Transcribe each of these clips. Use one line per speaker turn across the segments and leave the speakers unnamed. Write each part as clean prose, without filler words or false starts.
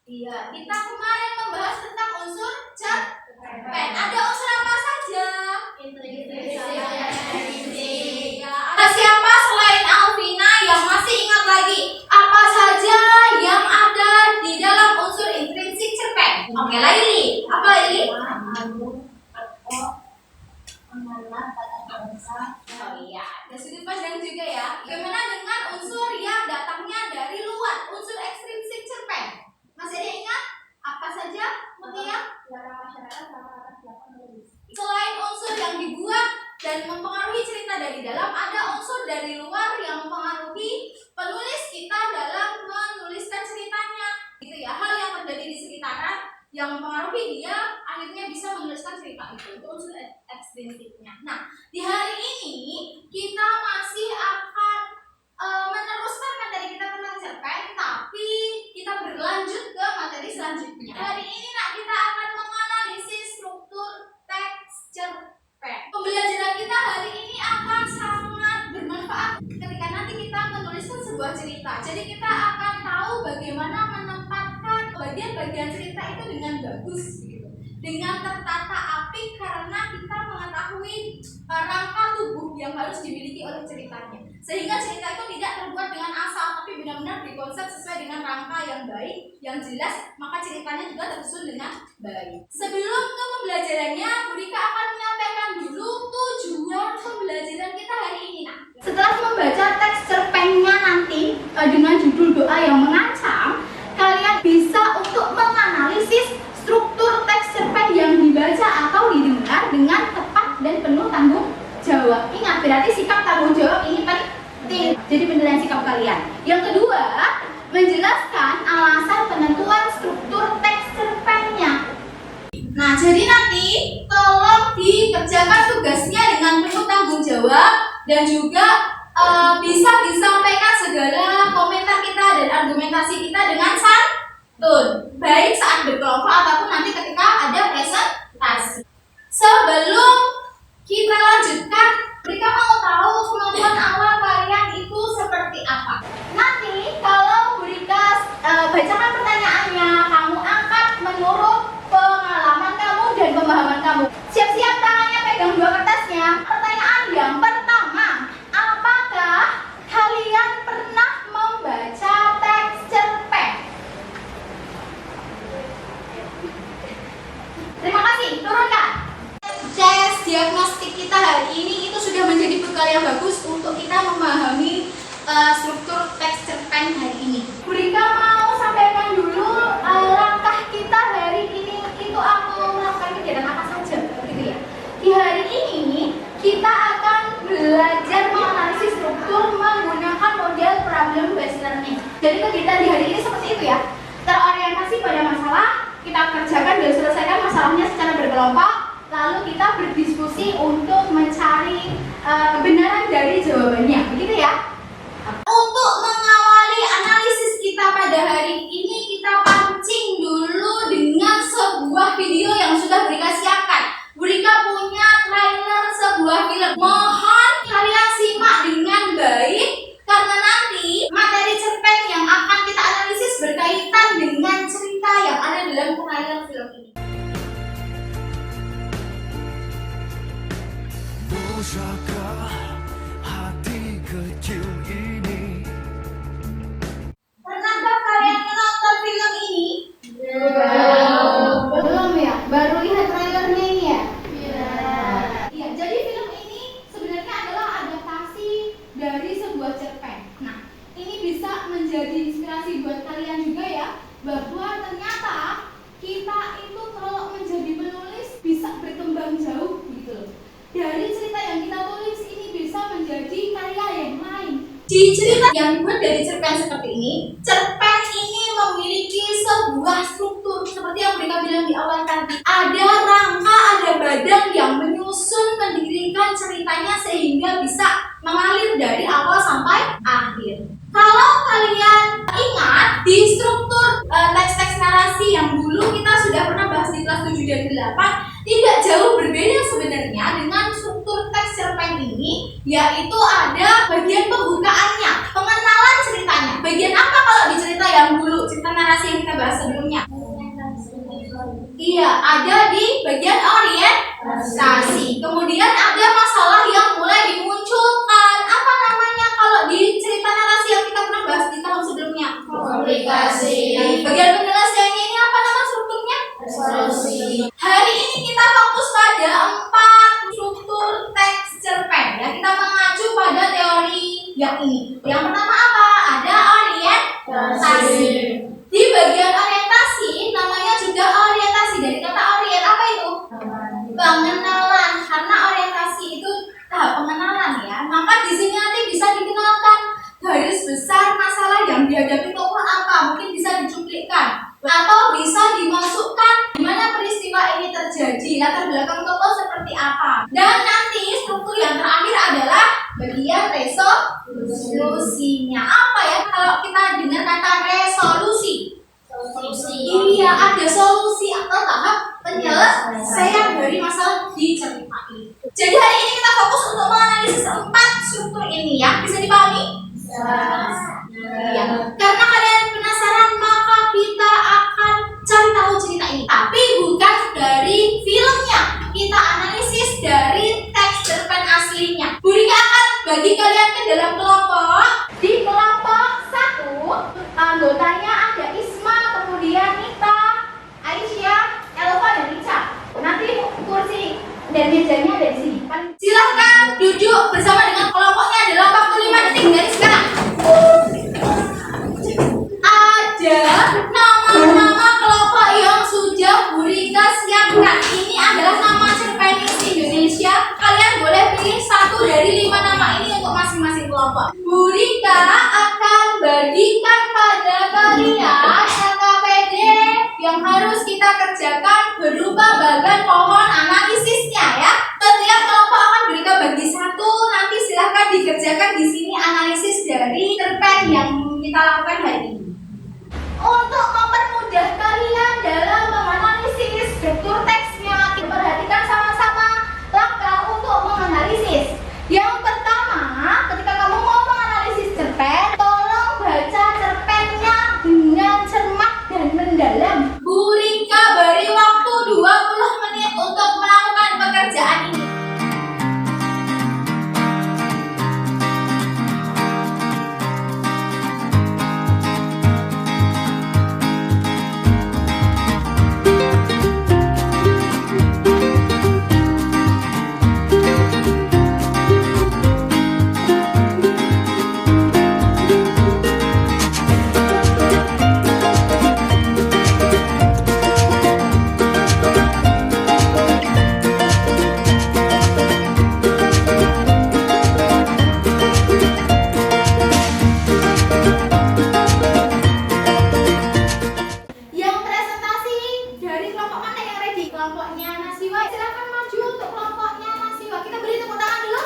Iya, kita kemarin membahas tentang unsur cerpen. Ada unsur apa saja? Intrinsik. Ada siapa selain Alvina yang masih ingat lagi apa saja yang ada di dalam unsur intrinsik cerpen? Oke, Laili. Apa Laili? Oh iya, ada sudut pandang juga ya. Bagaimana dengan unsur yang datangnya dari luar, unsur ekstrinsik cerpen? Masih ada ingat? Apa saja? Mutia? Selain unsur yang dibuat dan mempengaruhi cerita dari dalam, ada unsur dari luar yang mempengaruhi penulis kita dalam menuliskan ceritanya. Gitu ya, hal yang terjadi di sekitaran yang mempengaruhi dia akhirnya bisa menuliskan cerita itu unsur ekstrinsiknya. Nah, di hari ini kita masih akan meneruskan materi kita tentang cerpen, tapi kita berlanjut ke materi selanjutnya. Hari ini kita akan menganalisis struktur teks cerpen. Pembelajaran kita hari ini akan sangat bermanfaat ketika nanti kita menuliskan sebuah cerita. Jadi kita akan tahu bagaimana menempatkan bagian-bagian cerita itu dengan bagus, gitu, dengan tertata apik, karena kita mengetahui rangka tubuh yang harus dimiliki oleh ceritanya, sehingga cerita itu tidak terbuat dengan asal, tapi benar-benar dikonsep sesuai dengan rangka yang baik, yang jelas, maka ceritanya juga tersusun dengan baik. Sebelum ke pembelajarannya, Bu Rika akan menyampaikan dulu tujuan pembelajaran kita hari ini. Nah, setelah membaca teks cerpennya nanti dengan judul Doa yang Mengancam, kalian bisa untuk menganalisis struktur teks cerpen yang dibaca atau didengar dengan tepat dan penuh tanggung jawab. Ingat, berarti sikap tanggung jawab ini penting. Jadi penilaian sikap kalian. Yang kedua, menjelaskan alasan penentuan struktur teks cerpennya. Nah, jadi nanti tolong dikerjakan tugasnya dengan penuh tanggung jawab dan juga bisa disampaikan segala komentar kita dan argumentasi kita dengan santun, baik saat berkelompok ataupun nanti ketika ada presentasi. Sebelum kita lanjutkan, Rika mau tahu kemampuan awal kalian itu seperti apa. Nanti kalau Bu Rika bacakan pertanyaannya, kamu angkat menurut pengalaman kamu dan pemahaman kamu. Siap-siap tangannya, pegang dua kertasnya. Pertanyaan yang pertama, apakah kalian pernah membaca teks cerpen? Terima kasih, turunkan. Tes diagnostik kita hari ini itu sudah menjadi bekal yang bagus untuk kita memahami struktur teks cerpen hari ini. Bu Rika mau sampaikan dulu langkah kita hari ini itu akan melakukan kegiatan apa saja, gitu ya. Di hari ini kita akan belajar menganalisis struktur menggunakan model problem based learning. Jadi kegiatan di hari ini seperti itu ya. Terorientasi pada masalah, kita kerjakan dan selesaikan masalahnya secara berkelompok, lalu kita berdiskusi untuk mencari kebenaran dari jawabannya, begitu ya. Untuk mengawali analisis kita pada hari ini, kita pancing dulu dengan sebuah video yang sudah Bu Rika siapkan. Bu Rika punya trailer sebuah film. Mohon kalian simak dengan baik, karena nanti materi cerpen yang akan kita analisis berkaitan dengan cerita yang ada dalam trailer film ini.
Busakah hati kecil ini?
Pernahkah kalian menonton film ini? Belum ya? Baru lihat trailernya ini ya? Iya, jadi film ini sebenarnya adalah adaptasi dari sebuah cerpen. Nah, ini bisa menjadi inspirasi buat kalian juga ya, bahwa ternyata kita itu kalau menjadi penulis bisa berkembang jauh gitu loh. Dari cerita yang kita tulis ini bisa menjadi karya yang lain. Di cerita yang dibuat dari cerpen seperti ini, cerpen ini memiliki sebuah struktur seperti yang mereka bilang di awal tadi. Ada rangka, ada badan yang menyusun, mendirikan ceritanya sehingga bisa mengalir dari awal sampai akhir. Kalau kalian ingat di struktur teks-teks narasi yang dulu kita sudah pernah bahas di kelas 7 dan 8, tidak jauh berbeda sebenarnya dengan struktur teks cerpen ini, yaitu ada bagian pembukaannya, pengenalan ceritanya. Bagian apa kalau di cerita yang dulu, cerita narasi yang kita bahas sebelumnya? Ya, ada di bagian orientasi. Kemudian ada masalah yang mulai dimunculkan. Apa namanya kalau di cerita narasi yang kita pernah bahas di tahun sebelumnya?
Komunikasi.
Bagian penyelesaiannya ini apa nama strukturnya?
Resolusi.
Hari ini kita fokus pada 4 struktur teks cerpen. Ya, kita mengacu pada teori yang ini. Yang pertama apa? Ada orientasi. Di bagian orientasi namanya juga orientasi. Dari kata orient apa itu? Pengenalan. Karena orientasi itu tahap pengenalan ya. Maka di sini nanti bisa dikenalkan garis besar masalah yang dihadapi tokoh apa, mungkin bisa dicuplikan atau bisa dimasukkan di mana peristiwa ini terjadi, latar belakang tokoh seperti apa. Dan nanti struktur yang terakhir adalah bagian resolusinya. Apa ya kalau kita dengar kata resolusi? Iya, ada solusi atau tahap penyelesaian dari masalah diceritain. Jadi hari ini kita fokus untuk menganalisis 4 struktur ini ya. Bisa dipahami? Ya. Karena kalian penasaran maka kita akan cari tahu cerita ini. Tapi bukan dari filmnya. Kita analisis dari teks cerpen aslinya. Bu Rika akan bagi kalian ke dalam kelompok. Di kelompok 1 anggotanya ada Isma, kemudian Nita, Aisyah, Elva, dan Ica. Nanti kursi dan mejanya ada di sini. Silahkan duduk bersama dengan kelompoknya dalam 45 detik dari sekarang. Ada nama-nama kelompok yang sudah Bu Rika siapkan. Ini adalah nama cerpenis Indonesia. Kalian boleh pilih 1 dari 5 nama ini untuk masing-masing kelompok. Bu Rika akan bagikan pada kalian LKPD yang harus kita kerjakan berupa bagan pohon analisisnya ya. Setiap kelompok akan Bu Rika bagi 1. Nanti silahkan dikerjakan di sini analisis dari cerpen yang kita lakukan hari ini. Untuk mempermudah kalian dalam menganalisis struktur teksnya, kita perhatikan sama-sama langkah untuk menganalisis. Yang pertama, ketika kamu mau menganalisis cerpen, tolong baca cerpennya dengan cermat dan mendalam. Bu Rika beri waktu 20 menit untuk melakukan pekerjaan ini. Yang presentasi dari kelompok mana yang ready? Kelompoknya Nasiwa. Silakan maju untuk kelompoknya Nasiwa. Kita beri tepuk tangan dulu.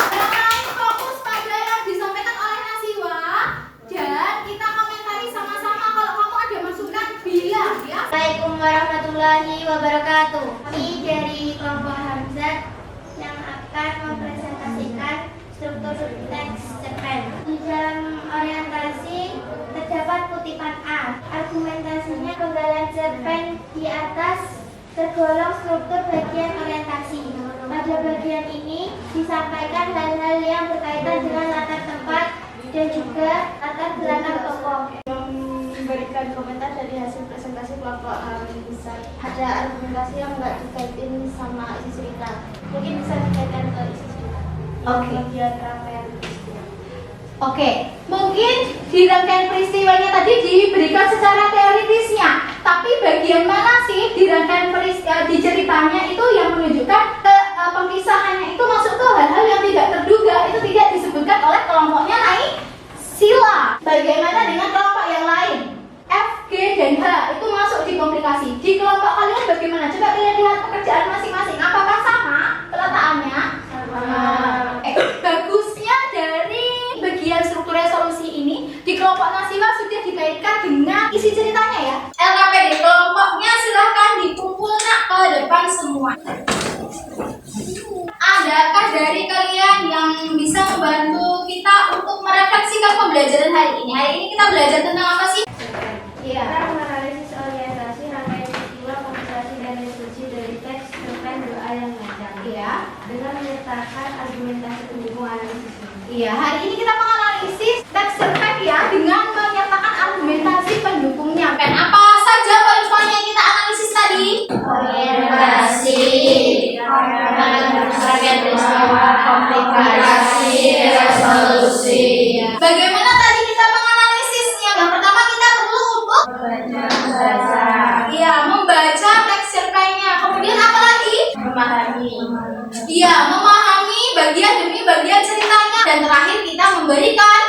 Yang lain fokus pada yang disampaikan oleh Nasiwa dan kita komentari sama-sama. Kalau kamu ada masukan bilang ya.
Assalamualaikum warahmatullahi wabarakatuh. Kami dari kelompok Hamzat yang akan mempresentasikan struktur teks cerpen. Di dalam orientasi terdapat kutipan A. Argumentasinya penggalan cerpen di atas tergolong struktur bagian orientasi. Pada bagian ini disampaikan hal-hal yang berkaitan dengan latar tempat dan juga latar belakang tokoh.
Memberikan komentar dari hasil presentasi kelompok Hamzat. Ada argumentasi yang nggak dikaitin sama isi cerita, mungkin bisa dikaitkan ke isi cerita.
Oke.
Bagian rangkaian peristiwa.
Oke, mungkin di rangkaian peristiwanya tadi diberikan secara teoritisnya, tapi bagian mana sih di rangkaian peristiwa di ceritanya itu yang menunjukkan ke pemisahannya itu masuk ke hal-hal yang tidak terduga, itu tidak disebutkan oleh kelompoknya Sila. Bagaimana dengan kelompok yang lain? F, G, dan H itu masuk di komplikasi. Di kelompok kalian bagaimana? Coba kalian lihat pekerjaan masing-masing. Apakah sama peletakannya? Bagusnya dari bagian struktur resolusi ini di kelompok Nasiwa sudah dikaitkan dengan isi ceritanya ya. LKPD kelompoknya silahkan dikumpul ke depan semua. Adakah dari kalian yang bisa membantu kita untuk merefleksikan pembelajaran hari ini? Hari ini kita belajar tentang apa sih?
Kita menganalisis orientasi rangkaian peristiwa
menyatakan argumentasi pendukung analisis.
Iya, hari ini kita menganalisis teks cerpen ya dengan menyatakan argumentasi pendukungnya. Dan apa saja poin-poin yang kita analisis tadi?
Orientasi, target peristiwa, komplikasi, resolusi.
Bagaimana tadi kita menganalisisnya? Yang pertama kita perlu untuk membaca teks cerpennya. Kemudian apa lagi?
Memahami.
Iya, memahami bagian demi bagian ceritanya. Dan terakhir kita memberikan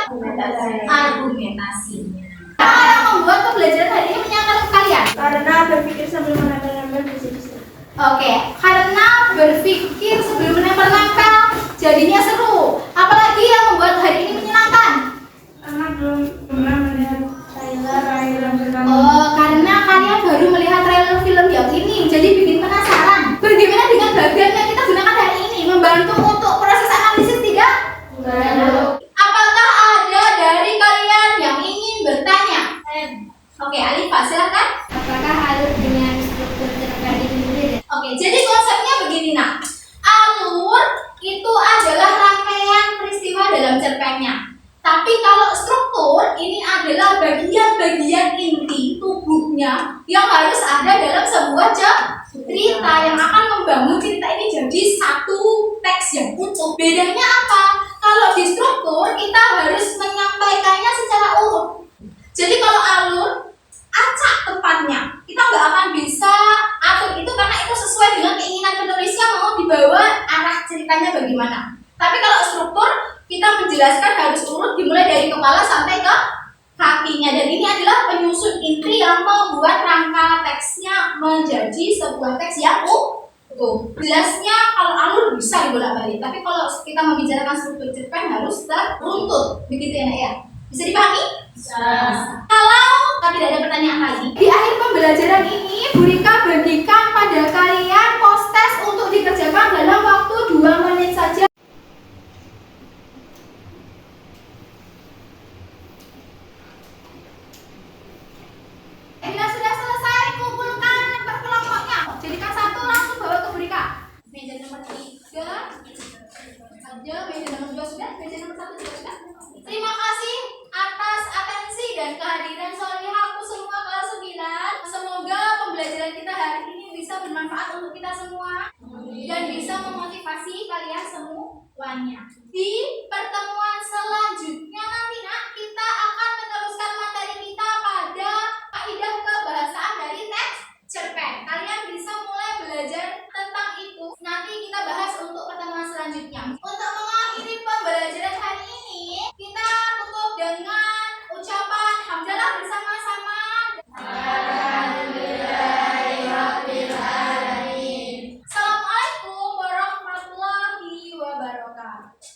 argumentasinya. Apa yang membuat pembelajaran hari ini menyenangkan untuk kalian?
Karena berpikir sebelum menempel-nempel bisa.
Oke, karena berpikir sebelum menempel-nempel jadinya seru. Apalagi yang membuat hari ini menyenangkan?
Karena belum pernah melihat trailer film pertama.
Oh, karena kalian baru melihat trailer film yang ini, jadi bikin penasaran. Bagaimana dengan bagian yang kita gunakan hari ini? Membantu untuk proses analisis tidak? Apakah ada dari kalian yang ingin bertanya? Oke, Alifah, silakan.
Apakah alur dengan struktur cerpen itu berbeda?
Oke, jadi konsepnya begini nak. Alur itu adalah rangkaian peristiwa dalam cerpennya. Tapi kalau struktur ini adalah bagian-bagian inti tubuhnya yang harus ada dalam sebuah cerita yang akan membangun cerita ini jadi satu teks yang utuh. Bedanya apa? Kalau di struktur kita harus menyampaikannya secara urut. Jadi kalau alur acak tepatnya, kita nggak akan bisa atur itu karena itu sesuai dengan keinginan penulisnya mau dibawa arah ceritanya bagaimana. Tapi kalau struktur kita menjelaskan harus urut dimulai dari kepala sampai ke kakinya, dan ini adalah penyusun inti yang membuat rangka teksnya menjadi sebuah teks yang utuh. Jelasnya kalau alur bisa dibolak-balik, tapi kalau kita membicarakan struktur cerpen harus teruntut, begitu ya nak ya? Bisa dipahami? Bisa. Kalau tidak ada pertanyaan lagi, di akhir pembelajaran ini Bu Rika bagikan pada kalian post test untuk dikerjakan dalam waktu 2 menit saja. Bila sudah selesai, kumpulkan per kelompoknya. Jadikan satu langsung bawa ke Bu Rika. Meja nomor 3 saja, meja nomor 2 sudah, meja nomor 1 juga sudah. Terima kasih atas atensi dan kehadiran Solihahku semua kelas 9. Semoga pembelajaran kita hari ini bisa bermanfaat untuk kita semua dan bisa memotivasi kalian semuanya. Di pertemuan selanjutnya nanti nak kita akan meneruskan materi kita pada kaidah kebahasaan dari teks cerpen. Kalian bisa mulai belajar tentang itu. Nanti kita bahas untuk pertemuan selanjutnya. Untuk mengakhiri pembelajaran hari ini, kita tutup dengan ucapan hamdalah bersama-sama. Assalamualaikum warahmatullahi wabarakatuh.